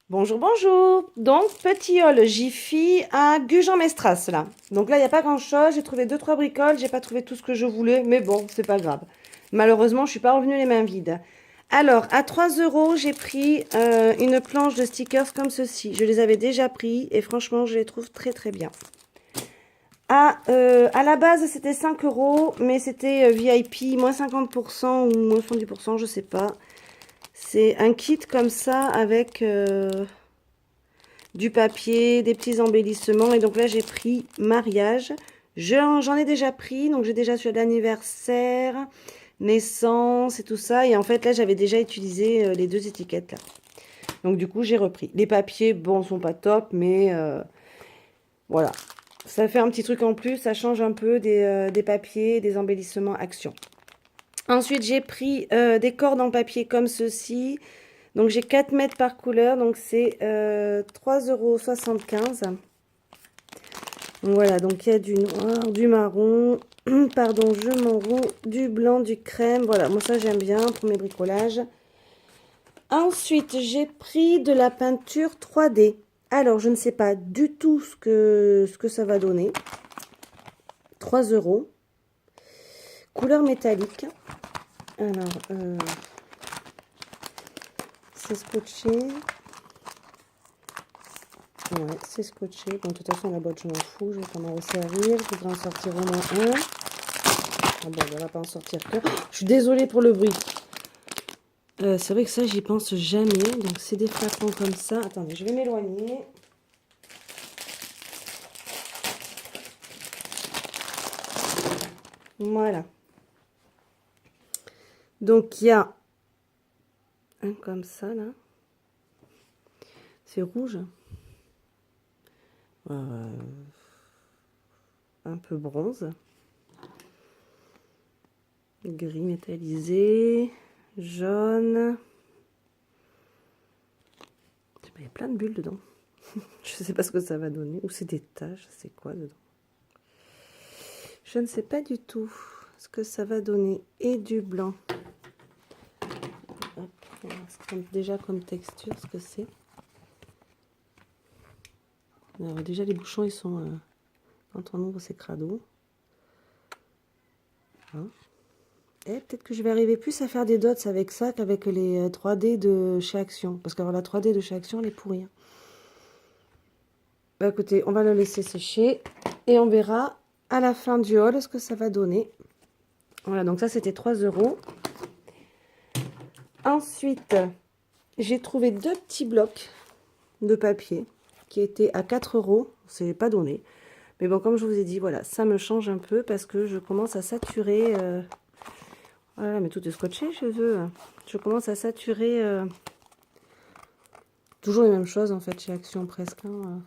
Bonjour, bonjour. Donc, petit haul Jiffy à Gujan-Mestras, là. Donc là, il n'y a pas grand-chose. J'ai trouvé deux, trois bricoles. J'ai pas trouvé tout ce que je voulais, mais bon, c'est pas grave. Malheureusement, je suis pas revenue les mains vides. Alors, à 3 euros, j'ai pris une planche de stickers comme ceci. Je les avais déjà pris et franchement, je les trouve très, très bien. À la base, c'était 5 euros, mais c'était VIP, moins 50% ou moins 70%, je sais pas. C'est un kit comme ça avec... du papier, des petits embellissements. Et donc là, j'ai pris mariage. J'en ai déjà pris, donc j'ai déjà celui d'anniversaire, naissance et tout ça. Et en fait, là, j'avais déjà utilisé les deux étiquettes là. Donc du coup, j'ai repris. Les papiers, bon, sont pas top, mais voilà. Ça fait un petit truc en plus, ça change un peu des papiers, des embellissements action. Ensuite, j'ai pris des cordes en papier comme ceci. Donc j'ai 4 mètres par couleur, donc c'est 3,75 €. Voilà, donc il y a du noir, du marron, pardon, je m'en roule, du blanc, du crème. Voilà, moi ça j'aime bien pour mes bricolages. Ensuite, j'ai pris de la peinture 3D. Alors, je ne sais pas du tout ce que ça va donner. 3 euros. Couleur métallique. Alors, c'est scotché. Ouais, c'est scotché. Bon, de toute façon, la boîte, je m'en fous. Je vais pas m'en resservir. Je voudrais en sortir au moins un. Ah bon, on va pas en sortir que. Je suis désolée pour le bruit. C'est vrai que ça, j'y pense jamais. Donc, c'est des flacons comme ça. Attendez, je vais m'éloigner. Voilà. Donc, il y a un comme ça, là. C'est rouge. Un peu bronze. Gris métallisé. Jaune. Il y a plein de bulles dedans. Je ne sais pas ce que ça va donner. Ou c'est des taches. C'est quoi dedans? Je ne sais pas du tout ce que ça va donner. Et du blanc. Hop, on va voir déjà comme texture ce que c'est. Alors déjà les bouchons ils sont... quand on ouvre c'est crado. Hein. Et peut-être que je vais arriver plus à faire des dots avec ça qu'avec les 3D de chez Action. Parce que la 3D de chez Action elle est pourrie. Hein. Bah écoutez, on va le laisser sécher. Et on verra à la fin du haul ce que ça va donner. Voilà, donc ça c'était 3 euros. Ensuite, j'ai trouvé deux petits blocs de papier qui étaient à 4 euros. C'est pas donné. Mais bon, comme je vous ai dit, voilà, ça me change un peu parce que je commence à saturer. Voilà, mais tout est scotché chez eux. Je commence à saturer toujours les mêmes choses en fait chez Action presque. Hein.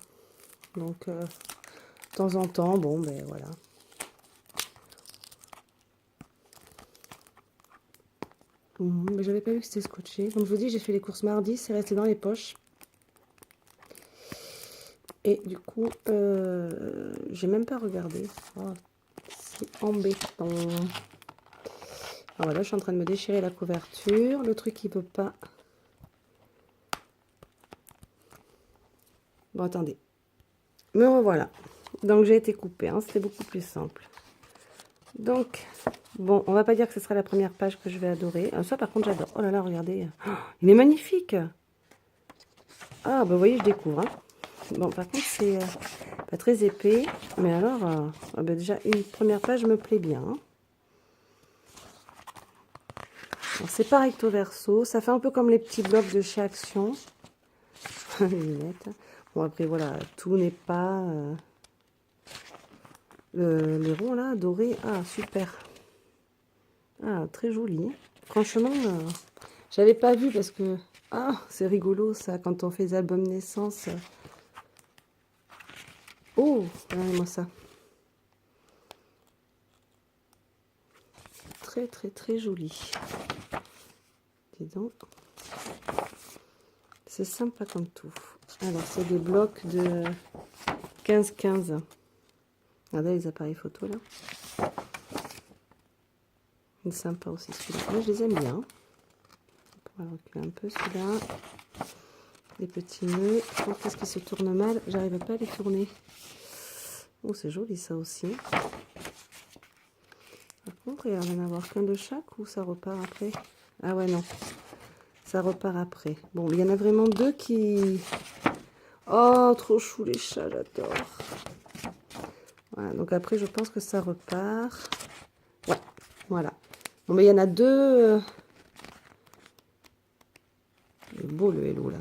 Donc, de temps en temps, bon, ben voilà. Mais j'avais pas vu que c'était scotché. Comme je vous dis, j'ai fait les courses mardi, c'est resté dans les poches. Et du coup, j'ai même pas regardé. Oh, c'est embêtant. Alors voilà, je suis en train de me déchirer la couverture. Le truc, il veut pas. Bon, attendez. Me revoilà. Donc, j'ai été coupée. Hein, c'était beaucoup plus simple. Donc, bon, on va pas dire que ce sera la première page que je vais adorer. Ça, par contre, j'adore. Oh là là, regardez. Oh, il est magnifique. Ah, bah, vous voyez, je découvre. Hein. Bon, par contre, c'est pas très épais. Mais alors, bah, déjà, une première page me plaît bien. Hein. C'est pas recto verso. Ça fait un peu comme les petits blocs de chez Action. Les lunettes. Bon, après, voilà, tout n'est pas... les ronds, là, dorés. Ah, super. Ah, très joli. Franchement, j'avais pas vu parce que... Ah, c'est rigolo, ça, quand on fait les albums naissance. Oh, regardez-moi ça. Très, très, très joli. Dis donc. C'est sympa comme tout. Alors, c'est des blocs de 15-15. Regardez les appareils photo, là. Il est sympa aussi, celui-là. Moi, je les aime bien. On va reculer un peu, celui-là. les petits nœuds. Oh, qu'est-ce qui se tourne mal? J'arrive pas à les tourner. Oh, c'est joli ça aussi. Par contre, il va y en avoir qu'un de chaque ou ça repart après? Ah ouais, non. Ça repart après. Bon, il y en a vraiment deux qui... Oh, trop chou les chats, j'adore. Voilà, donc après, je pense que ça repart. Ouais, voilà. Bon, mais il y en a deux... Il est beau le hello, là.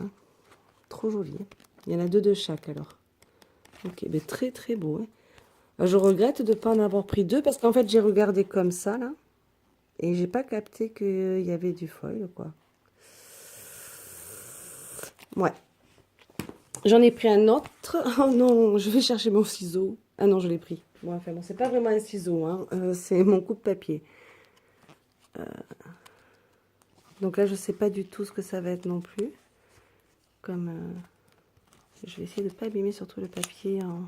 Trop joli. Hein. Il y en a deux de chaque, alors. Ok, mais très, très beau. Hein. Je regrette de ne pas en avoir pris deux, parce qu'en fait, j'ai regardé comme ça, là. Et j'ai pas capté qu'il y avait du foil, quoi. Ouais. J'en ai pris un autre. Oh non, je vais chercher mon ciseau. Ah non, je l'ai pris. Bon, enfin, bon, c'est pas vraiment un ciseau, hein. C'est mon coupe-papier. Donc là, je sais pas du tout ce que ça va être non plus. Comme... je vais essayer de ne pas abîmer surtout le papier. En...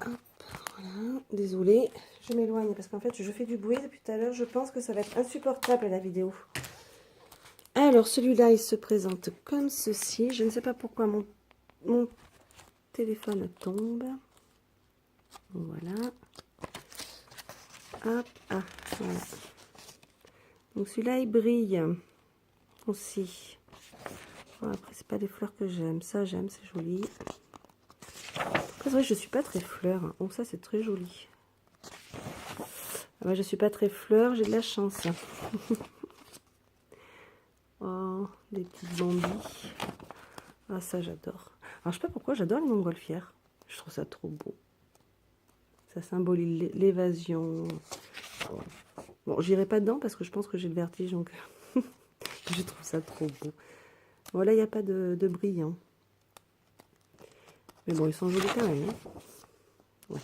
Hop, voilà. Désolée, je m'éloigne parce qu'en fait, je fais du bruit depuis tout à l'heure. Je pense que ça va être insupportable la vidéo. Alors, celui-là, il se présente comme ceci. Je ne sais pas pourquoi mon téléphone tombe. Voilà. Hop, ah, voilà. Donc, celui-là, il brille aussi. Bon, après, c'est pas des fleurs que j'aime. Ça, j'aime, c'est joli. C'est vrai, je suis pas très fleur. Hein. Oh, ça, c'est très joli. Moi, je suis pas très fleur, j'ai de la chance. Oh, des petites bambis. Ah, ça, j'adore. Alors, je sais pas pourquoi, j'adore les montgolfières. Je trouve ça trop beau. Ça symbolise l'évasion. Bon, j'irai pas dedans parce que je pense que j'ai le vertige, donc je trouve ça trop beau. Bon, là, il n'y a pas de brillant. Mais bon, ils sont jolis quand même. Hein. Ouais.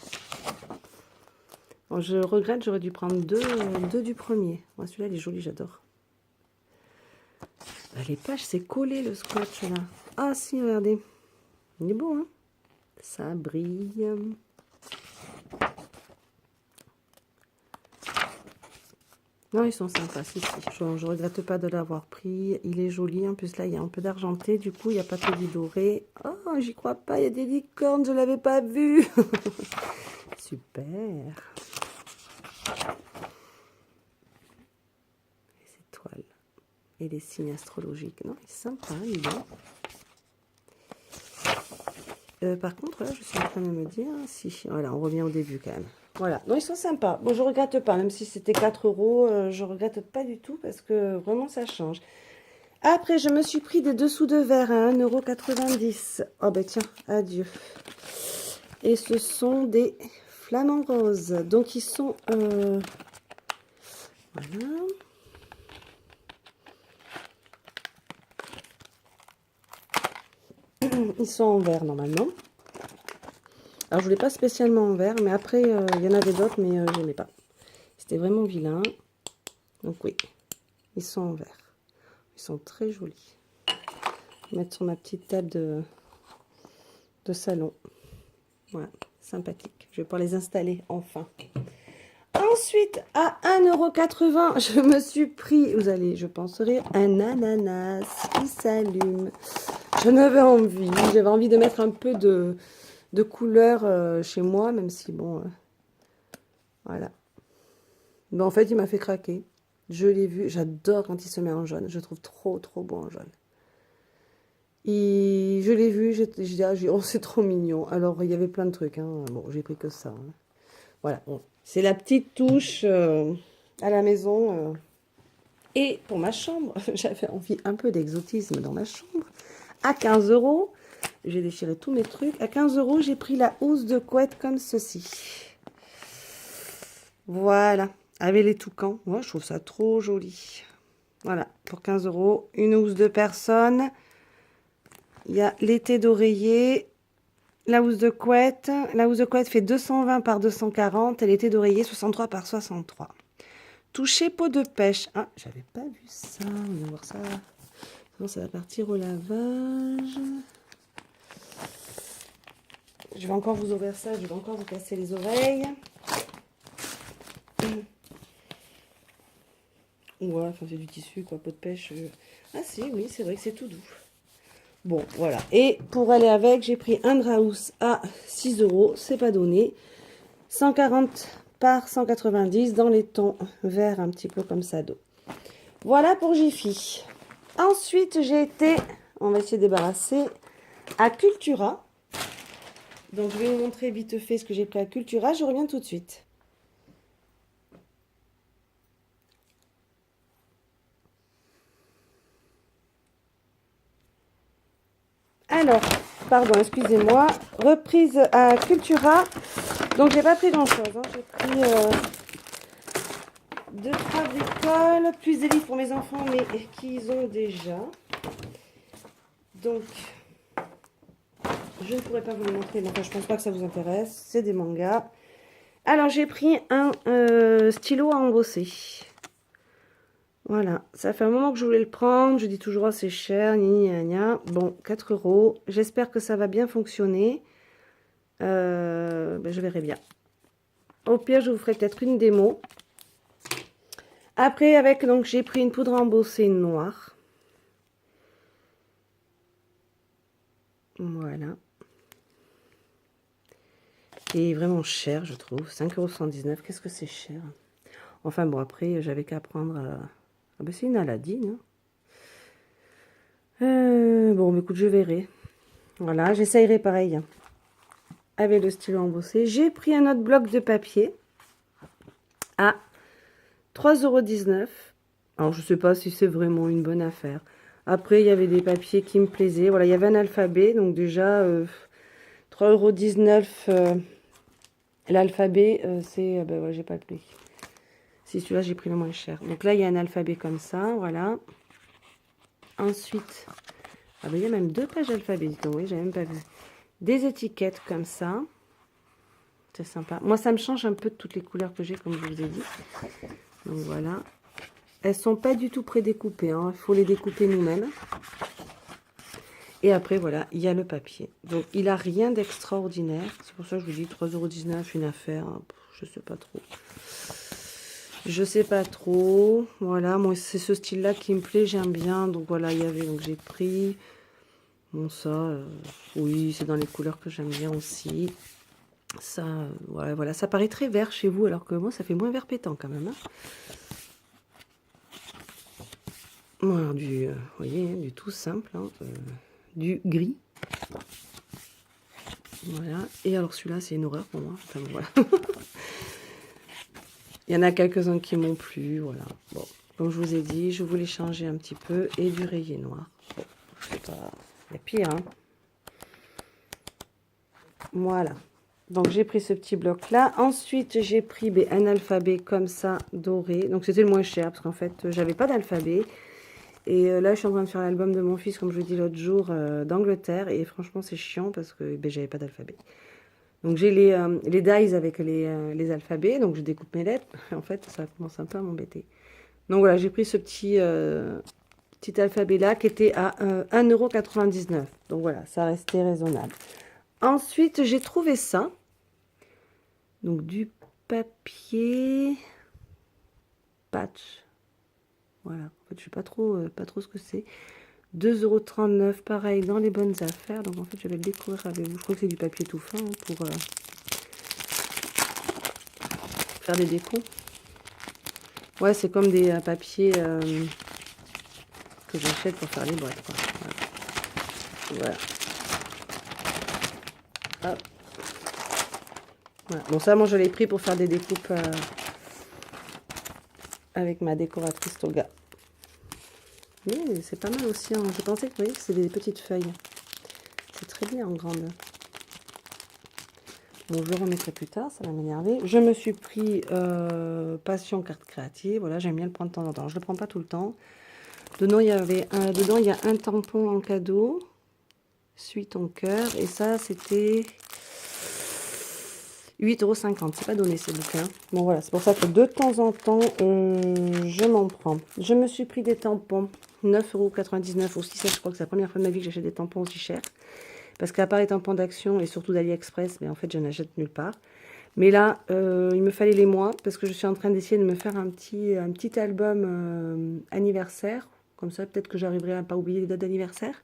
Bon, je regrette, j'aurais dû prendre deux du premier. Moi, celui-là, il est joli, j'adore. Les pages, c'est collé le scotch là. Ah si, regardez. Il est beau, hein. Ça brille. Non, ils sont sympas, si. Je regrette pas de l'avoir pris. Il est joli. En plus, là, il y a un peu d'argenté. Du coup, il n'y a pas que du doré. Oh, j'y crois pas. Il y a des licornes. Je ne l'avais pas vu. Super. Les étoiles. Et les signes astrologiques. Non, il est sympa, il est bon. Par contre, là, je suis en train de me dire, si, voilà, on revient au début quand même. Voilà, non, ils sont sympas. Bon, je regrette pas, même si c'était 4 €, je regrette pas du tout parce que vraiment ça change. Après, je me suis pris des dessous de verre à 1,90 €. Oh ben tiens, adieu. Et ce sont des flamants roses. Donc ils sont... voilà. Ils sont en vert normalement. Alors, je voulais pas spécialement en vert, mais après, il y en avait d'autres, mais je n'aimais pas. C'était vraiment vilain. Donc, oui, ils sont en vert. Ils sont très jolis. Je vais mettre sur ma petite table de salon. Voilà, sympathique. Je vais pouvoir les installer enfin. Ensuite, à 1,80 €, je me suis pris, vous allez, je pense rire, un ananas qui s'allume. J'en avais envie. J'avais envie de mettre un peu de couleur chez moi, même si, bon, voilà. Mais en fait, il m'a fait craquer. Je l'ai vu. J'adore quand il se met en jaune. Je trouve trop, trop beau en jaune. Et je l'ai vu. J'ai dit, ah, oh, c'est trop mignon. Alors, il y avait plein de trucs. Hein. Bon, j'ai pris que ça. Hein. Voilà. Bon. C'est la petite touche à la maison. Et pour ma chambre, j'avais envie un peu d'exotisme dans ma chambre. À 15 €. J'ai déchiré tous mes trucs. À 15 €, j'ai pris la housse de couette comme ceci. Voilà. Avec les toucans. Moi, je trouve ça trop joli. Voilà. Pour 15 €. Une housse de personne. Il y a l'été d'oreiller. La housse de couette. La housse de couette fait 220 par 240. Et l'été d'oreiller, 63 par 63. Toucher peau de pêche. Ah, j'avais pas vu ça. On va voir ça. Non, ça va partir au lavage. Je vais encore vous ouvrir ça. Je vais encore vous casser les oreilles. Ouais, enfin c'est du tissu, quoi, peau de pêche. Ah si, oui, c'est vrai que c'est tout doux. Bon, voilà. Et pour aller avec, j'ai pris un Draus à 6 euros. C'est pas donné. 140 par 190 dans les tons verts, un petit peu comme ça d'eau. Voilà pour Jiffy. Ensuite, j'ai été, on va essayer de débarrasser, à Cultura. Donc, je vais vous montrer vite fait ce que j'ai pris à Cultura. Je reviens tout de suite. Alors, pardon, excusez-moi. Reprise à Cultura. Donc, j'ai pas pris grand-chose. Hein. J'ai pris 2-3 bricoles, plus des livres pour mes enfants, mais qu'ils ont déjà. Donc, je ne pourrais pas vous le montrer. Enfin, je pense pas que ça vous intéresse. C'est des mangas. Alors, j'ai pris un stylo à embosser. Voilà, ça fait un moment que je voulais le prendre. Je dis toujours, oh, c'est cher, gna gna. Bon, 4 euros. J'espère que ça va bien fonctionner. Je verrai bien. Au pire, je vous ferai peut-être une démo. Après, donc, j'ai pris une poudre à embosser noire. Voilà. Qui est vraiment cher, je trouve. 5,79 €. Qu'est-ce que c'est cher? Enfin, bon, après, j'avais qu'à prendre... Ah ben, c'est une Aladine. Bon, mais écoute, je verrai. Voilà, j'essayerai pareil avec le stylo embossé. J'ai pris un autre bloc de papier à 3,19 €. Alors, je ne sais pas si c'est vraiment une bonne affaire. Après, il y avait des papiers qui me plaisaient. Voilà, il y avait un alphabet. Donc, déjà, 3,19 €. L'alphabet, c'est... ben ouais, j'ai pas le prix. Si celui-là, j'ai pris le moins cher. Donc là, il y a un alphabet comme ça. Voilà. Ensuite... Ah ben, il y a même 2 pages d'alphabet. Oui, j'avais même pas vu. Des étiquettes comme ça. C'est sympa. Moi, ça me change un peu de toutes les couleurs que j'ai, comme je vous ai dit. Donc voilà. Elles sont pas du tout prédécoupées. Hein. Il faut les découper nous-mêmes. Et après, voilà, il y a le papier. Donc, il n'a rien d'extraordinaire. C'est pour ça que je vous dis 3,19 €, une affaire. Hein. Je sais pas trop. Je sais pas trop. Voilà, moi, c'est ce style-là qui me plaît. J'aime bien. Donc, voilà, il y avait... Donc, j'ai pris... Bon, ça... oui, c'est dans les couleurs que j'aime bien aussi. Ça, voilà, ça paraît très vert chez vous, alors que moi, ça fait moins vert pétant quand même. Hein. Bon, alors, vous voyez, du tout simple, hein, du gris. Voilà, et alors celui-là, c'est une horreur pour moi. Enfin, voilà. Il y en a quelques-uns qui m'ont plu, voilà. Bon, comme je vous ai dit, je voulais changer un petit peu, et du rayé noir. Bon, c'est pas... Il y a pire, hein. Voilà. Donc, j'ai pris ce petit bloc-là. Ensuite, j'ai pris un alphabet comme ça, doré. Donc, c'était le moins cher, parce qu'en fait, j'avais pas d'alphabet. Et là, je suis en train de faire l'album de mon fils, comme je vous dis l'autre jour, d'Angleterre. Et franchement, c'est chiant, parce que j'avais pas d'alphabet. Donc, j'ai les dies avec les alphabets. Donc, je découpe mes lettres. En fait, ça commence un peu à m'embêter. Donc, voilà, j'ai pris ce petit alphabet-là, qui était à 1,99 €. Donc, voilà, ça restait raisonnable. Ensuite, j'ai trouvé ça. Donc, du papier patch. Voilà. En fait, je sais pas trop ce que c'est. 2,39 €, pareil, dans les bonnes affaires. Donc, en fait, je vais le découvrir avec vous. Je crois que c'est du papier tout fin, hein, pour faire des décos. Ouais, c'est comme des papiers que j'achète pour faire les boîtes, quoi. Voilà. Hop. Voilà. Bon, ça, moi, je l'ai pris pour faire des découpes avec ma décoratrice Toga. Mais c'est pas mal aussi. Hein. Je pensais que, vous voyez, que c'est des petites feuilles. C'est très bien en grande. Bon, je le remettrai plus tard, ça va m'énerver. Je me suis pris Passion Carte Créative. Voilà, j'aime bien le prendre de temps en temps. Je le prends pas tout le temps. Dedans, il y a un tampon en cadeau. Suis ton cœur. Et ça, c'était 8,50 €. C'est pas donné ces bouquins. Bon, voilà, c'est pour ça que de temps en temps, je m'en prends. Je me suis pris des tampons. 9,99 € aussi. Ça, je crois que c'est la première fois de ma vie que j'achète des tampons aussi chers. Parce qu'à part les tampons d'Action et surtout d'AliExpress, mais en fait, je n'achète nulle part. Mais là, il me fallait les mois parce que je suis en train d'essayer de me faire un petit album anniversaire. Comme ça, peut-être que j'arriverai à ne pas oublier les dates d'anniversaire.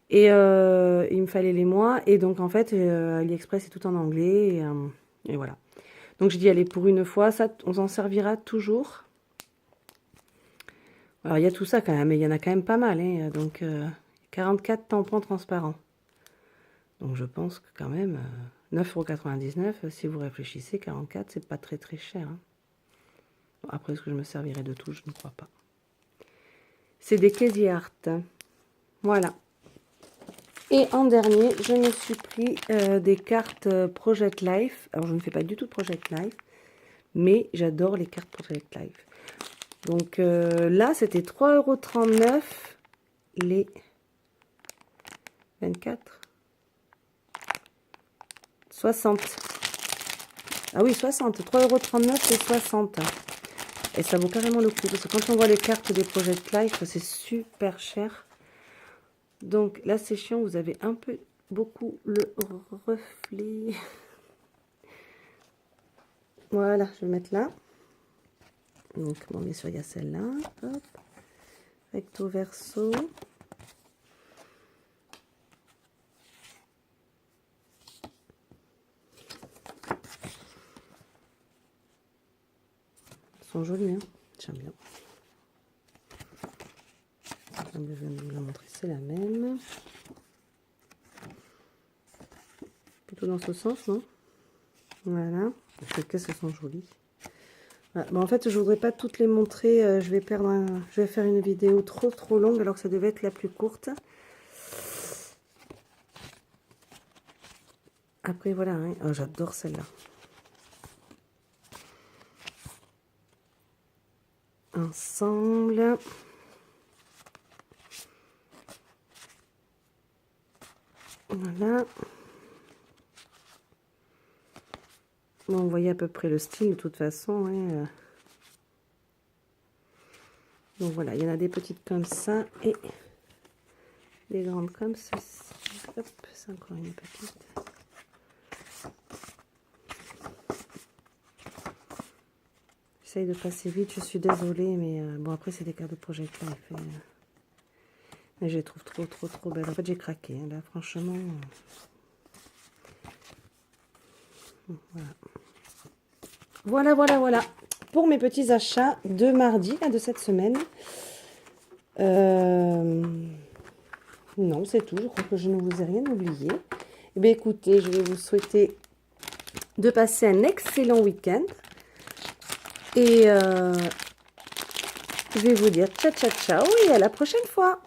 Et il me fallait les mois. Et donc, en fait, AliExpress est tout en anglais. Et voilà. Donc, je dis, allez, pour une fois, ça, on s'en servira toujours. Alors, il y a tout ça quand même. Mais il y en a quand même pas mal. Hein, donc, 44 tampons transparents. Donc, je pense que quand même, 9,99 €, si vous réfléchissez, 44, c'est pas très très cher. Hein. Bon, après, est-ce que je me servirai de tout? Je ne crois pas. C'est des Casey Art. Voilà. Et en dernier, je me suis pris des cartes Project Life. Alors, je ne fais pas du tout de Project Life, mais j'adore les cartes Project Life. Donc là, c'était 3,39 € les 24. 60. Ah oui, 60. 3,39 € et 60. Et ça vaut carrément le coup. Parce que quand on voit les cartes des Project Life, c'est super cher. Donc là, c'est chiant. Vous avez un peu, beaucoup le reflet. Voilà, je vais mettre là. Donc, bon, bien sûr, il y a celle-là. Hop. Recto verso. Elles sont jolies, hein. J'aime bien. Comme je viens de vous la montrer, c'est la même. Plutôt dans ce sens, non? Voilà. Qu'est-ce qu'elles sont jolies. Voilà. Bon, en fait, je voudrais pas toutes les montrer. Je vais faire une vidéo trop longue alors que ça devait être la plus courte. Après, voilà. Hein. Oh, j'adore celle-là. Ensemble. Voilà. Bon, vous voyez à peu près le style de toute façon. Hein. Donc voilà, il y en a des petites comme ça et des grandes comme ceci. Hop, c'est encore une petite. J'essaye de passer vite, je suis désolée, mais bon, après, c'est des cartes de Project Life. Mais je les trouve trop belles. En fait, j'ai craqué, hein, là, franchement. Voilà. Pour mes petits achats de mardi, là, de cette semaine. Non, c'est tout. Je crois que je ne vous ai rien oublié. Eh bien, écoutez, je vais vous souhaiter de passer un excellent week-end. Et je vais vous dire ciao et à la prochaine fois.